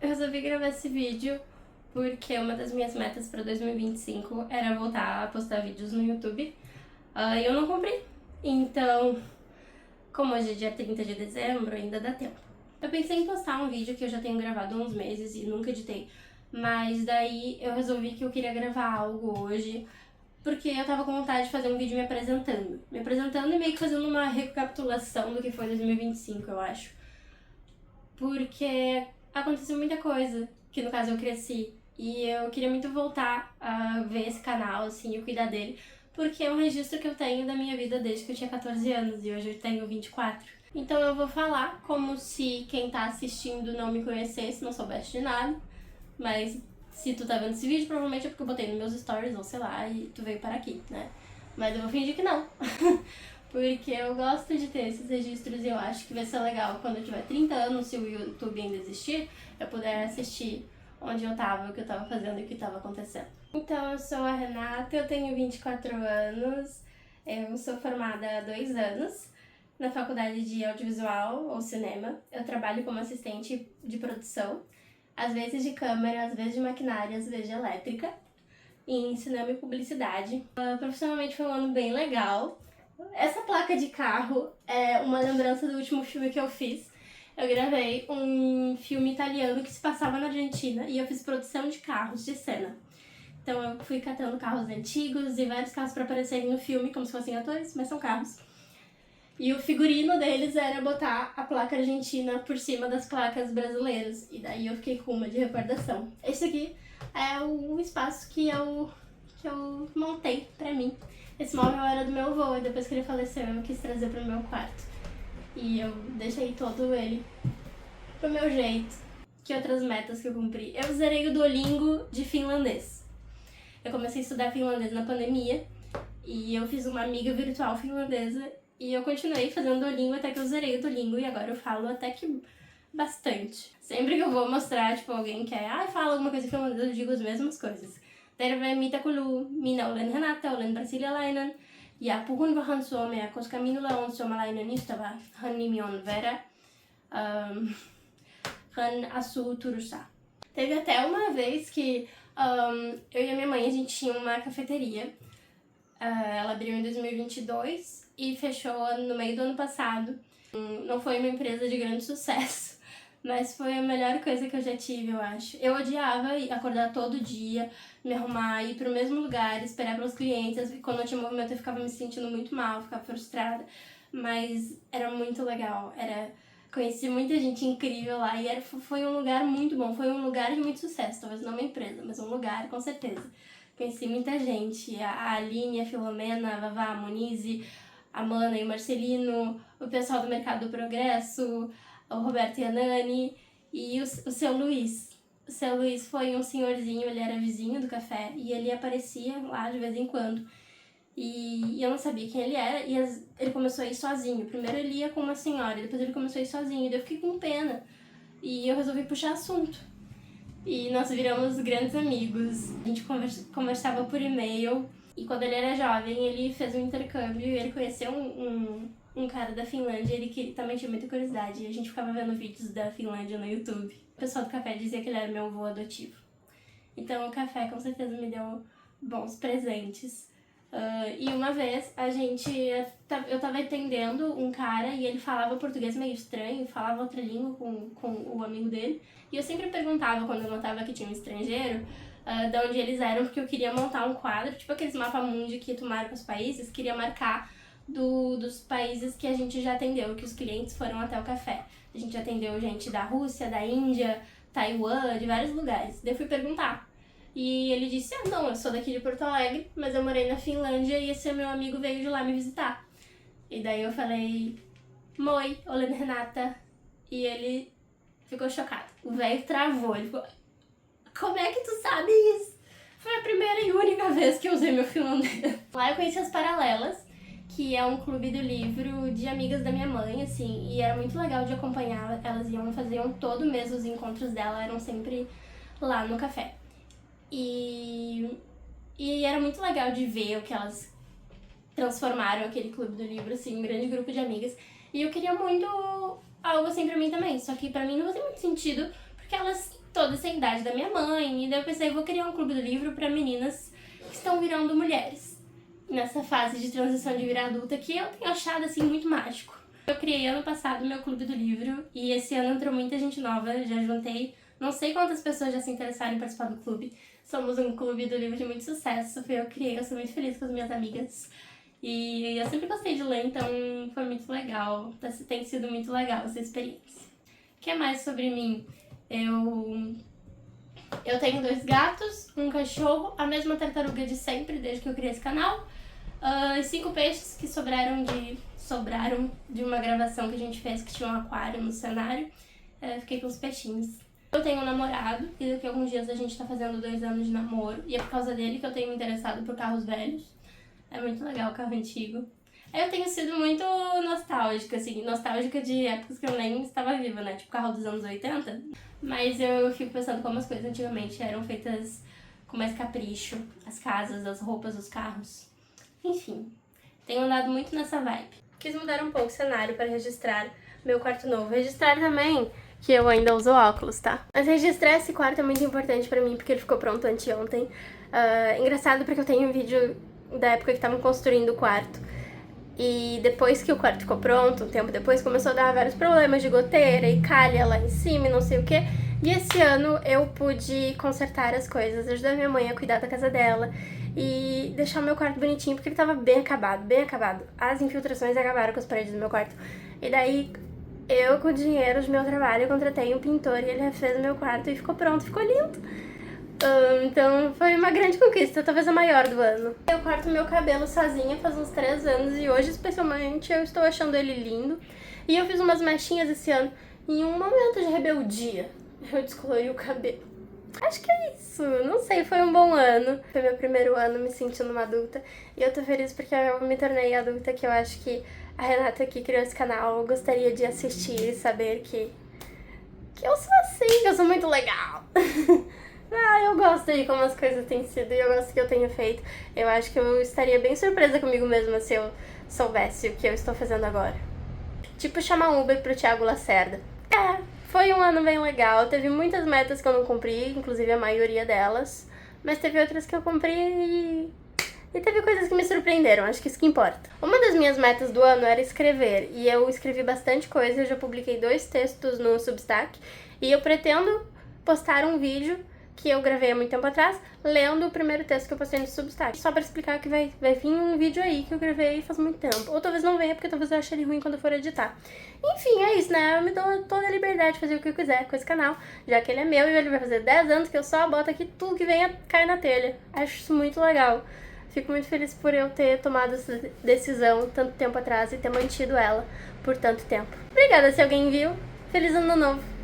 Eu resolvi gravar esse vídeo porque uma das minhas metas para 2025 era voltar a postar vídeos no YouTube. E eu não cumpri. Então, como hoje é dia 30 de dezembro, ainda dá tempo. Eu pensei em postar um vídeo que eu já tenho gravado há uns meses e nunca editei. Mas daí eu resolvi que eu queria gravar algo hoje, porque eu tava com vontade de fazer um vídeo me apresentando. Me apresentando e meio que fazendo uma recapitulação do que foi 2025, eu acho. Porque aconteceu muita coisa, que no caso eu cresci. E eu queria muito voltar a ver esse canal, assim, e cuidar dele. Porque é um registro que eu tenho da minha vida desde que eu tinha 14 anos e hoje eu tenho 24. Então eu vou falar como se quem tá assistindo não me conhecesse, não soubesse de nada. Mas se tu tá vendo esse vídeo, provavelmente é porque eu botei nos meus stories, ou sei lá, e tu veio para aqui, né? Mas eu vou fingir que não. Porque eu gosto de ter esses registros e eu acho que vai ser legal quando eu tiver 30 anos, se o YouTube ainda existir, eu puder assistir onde eu tava, o que eu tava fazendo e o que tava acontecendo. Então, eu sou a Renata, eu tenho 24 anos, eu sou formada há 2 anos na faculdade de audiovisual ou cinema. Eu trabalho como assistente de produção, às vezes de câmera, às vezes de maquinária, às vezes de elétrica, em cinema e publicidade. Profissionalmente foi um ano bem legal. Essa placa de carro é uma lembrança do último filme que eu fiz. Eu gravei um filme italiano que se passava na Argentina e eu fiz produção de carros de cena. Então eu fui catando carros antigos e vários carros para aparecerem no filme, como se fossem atores, mas são carros. E o figurino deles era botar a placa argentina por cima das placas brasileiras. E daí eu fiquei com uma de recordação. Esse aqui é o espaço que eu montei pra mim. Esse móvel era do meu avô e depois que ele faleceu eu quis trazer pro meu quarto. E eu deixei todo ele pro meu jeito. Que outras metas que eu cumpri? Eu zerei o Duolingo de finlandês. Eu comecei a estudar finlandês na pandemia e eu fiz uma amiga virtual finlandesa e eu continuei fazendo Duolingo até que eu zerei o Duolingo e agora eu falo até que bastante. Sempre que eu vou mostrar, tipo, alguém que fala alguma coisa em finlandês, eu digo as mesmas coisas. Terve, mitä kuluu? Minä olen Renata, olen brasilialainen ja puhun vähän suomea, koska minulla on suomalainen ystävä. Hän nimi on Vera. Hän asuu Turussa. Teve até uma vez que eu e a minha mãe, a gente tinha uma cafeteria. Ela abriu em 2022 e fechou no meio do ano passado. Não foi uma empresa de grande sucesso, mas foi a melhor coisa que eu já tive, eu acho. Eu odiava acordar todo dia, me arrumar, ir pro mesmo lugar, esperar pelos clientes. Quando eu tinha movimento eu ficava me sentindo muito mal, ficava frustrada. Mas era muito legal, conheci muita gente incrível lá e foi um lugar muito bom, foi um lugar de muito sucesso, talvez não uma empresa, mas um lugar com certeza. Conheci muita gente, a Aline, a Filomena, a Vavá, a Monize, a Mana e o Marcelino, o pessoal do Mercado do Progresso, o Roberto e a Nani e o seu Luiz. O seu Luiz foi um senhorzinho, ele era vizinho do café e ele aparecia lá de vez em quando. E eu não sabia quem ele era e ele começou a ir sozinho. Primeiro ele ia com uma senhora, depois ele começou a ir sozinho e eu fiquei com pena. E eu resolvi puxar assunto. E nós viramos grandes amigos. A gente conversava por e-mail. E quando ele era jovem, ele fez um intercâmbio e ele conheceu um cara da Finlândia. Ele também tinha muita curiosidade. E a gente ficava vendo vídeos da Finlândia no YouTube. O pessoal do café dizia que ele era meu avô adotivo. Então o café com certeza me deu bons presentes. E uma vez eu tava atendendo um cara e ele falava português meio estranho, falava outra língua com o amigo dele. E eu sempre perguntava, quando eu notava que tinha um estrangeiro, de onde eles eram, porque eu queria montar um quadro, tipo aqueles mapa-mundi que tu marca os países, queria marcar dos países que a gente já atendeu, que os clientes foram até o café. A gente atendeu gente da Rússia, da Índia, Taiwan, de vários lugares. Daí eu fui perguntar. E ele disse, não, eu sou daqui de Porto Alegre, mas eu morei na Finlândia e esse meu amigo veio de lá me visitar. E daí eu falei, moi, olen Renata. E ele ficou chocado. O velho travou, ele ficou, como é que tu sabe isso? Foi a primeira e única vez que eu usei meu finlandês. Lá eu conheci as Paralelas, que é um clube do livro de amigas da minha mãe, assim, e era muito legal de acompanhar. Elas faziam todo mês os encontros dela, eram sempre lá no café. E era muito legal de ver o que elas transformaram aquele clube do livro, assim, um grande grupo de amigas. E eu queria muito algo assim pra mim também, só que pra mim não fazia muito sentido, porque elas toda essa idade da minha mãe. E daí eu pensei, vou criar um clube do livro para meninas que estão virando mulheres. Nessa fase de transição de virar adulta que eu tenho achado, assim, muito mágico. Eu criei ano passado meu clube do livro e esse ano entrou muita gente nova, já juntei não sei quantas pessoas já se interessaram em participar do clube. Somos um clube do livro de muito sucesso, foi eu que criei, eu sou muito feliz com as minhas amigas. E eu sempre gostei de ler, então foi muito legal, tem sido muito legal essa experiência. O que mais sobre mim? Eu tenho 2 gatos, um cachorro, a mesma tartaruga de sempre, desde que eu criei esse canal. 5 peixes que sobraram de uma gravação que a gente fez que tinha um aquário no cenário. Fiquei com os peixinhos. Eu tenho um namorado e daqui a alguns dias a gente tá fazendo 2 anos de namoro. E é por causa dele que eu tenho me interessado por carros velhos. É muito legal o carro antigo. Eu tenho sido muito nostálgica, assim, nostálgica de épocas que eu nem estava viva, né? Tipo carro dos anos 80. Mas eu fico pensando como as coisas antigamente eram feitas com mais capricho. As casas, as roupas, os carros. Enfim, tenho andado muito nessa vibe. Quis mudar um pouco o cenário para registrar meu quarto novo. Registrar também que eu ainda uso óculos, tá? Mas registrar esse quarto é muito importante pra mim, porque ele ficou pronto anteontem. Engraçado porque eu tenho um vídeo da época que estavam construindo o quarto. E depois que o quarto ficou pronto, um tempo depois, começou a dar vários problemas de goteira e calha lá em cima e não sei o que. E esse ano eu pude consertar as coisas, ajudar minha mãe a cuidar da casa dela e deixar o meu quarto bonitinho, porque ele tava bem acabado, bem acabado. As infiltrações acabaram com as paredes do meu quarto. E daí eu, com o dinheiro do meu trabalho, contratei um pintor e ele refez o meu quarto e ficou pronto, ficou lindo. Então foi uma grande conquista, talvez a maior do ano. Eu corto meu cabelo sozinha faz uns 3 anos e hoje, especialmente, eu estou achando ele lindo. E eu fiz umas mechinhas esse ano em um momento de rebeldia. Eu descolori o cabelo. Acho que é isso, não sei, foi um bom ano. Foi meu primeiro ano me sentindo uma adulta. E eu tô feliz porque eu me tornei adulta, que eu acho que a Renata que criou esse canal gostaria de assistir e saber que eu sou assim, que eu sou muito legal. Eu gosto de como as coisas têm sido e eu gosto do que eu tenho feito. Eu acho que eu estaria bem surpresa comigo mesma se eu soubesse o que eu estou fazendo agora. Tipo chamar um Uber pro Thiago Lacerda. Foi um ano bem legal, teve muitas metas que eu não cumpri, inclusive a maioria delas. Mas teve outras que eu cumpri e teve coisas que me surpreenderam, acho que isso que importa. Uma das minhas metas do ano era escrever, e eu escrevi bastante coisa, eu já publiquei 2 textos no Substack, e eu pretendo postar um vídeo que eu gravei há muito tempo atrás, lendo o primeiro texto que eu postei no Substack. Só pra explicar que vai vir um vídeo aí que eu gravei faz muito tempo. Ou talvez não venha, porque talvez eu ache ele ruim quando eu for editar. Enfim, é isso, né? Eu me dou toda a liberdade de fazer o que eu quiser com esse canal, já que ele é meu e ele vai fazer 10 anos que eu só boto aqui tudo que venha cai na telha. Acho isso muito legal. Fico muito feliz por eu ter tomado essa decisão tanto tempo atrás e ter mantido ela por tanto tempo. Obrigada se alguém viu. Feliz ano novo!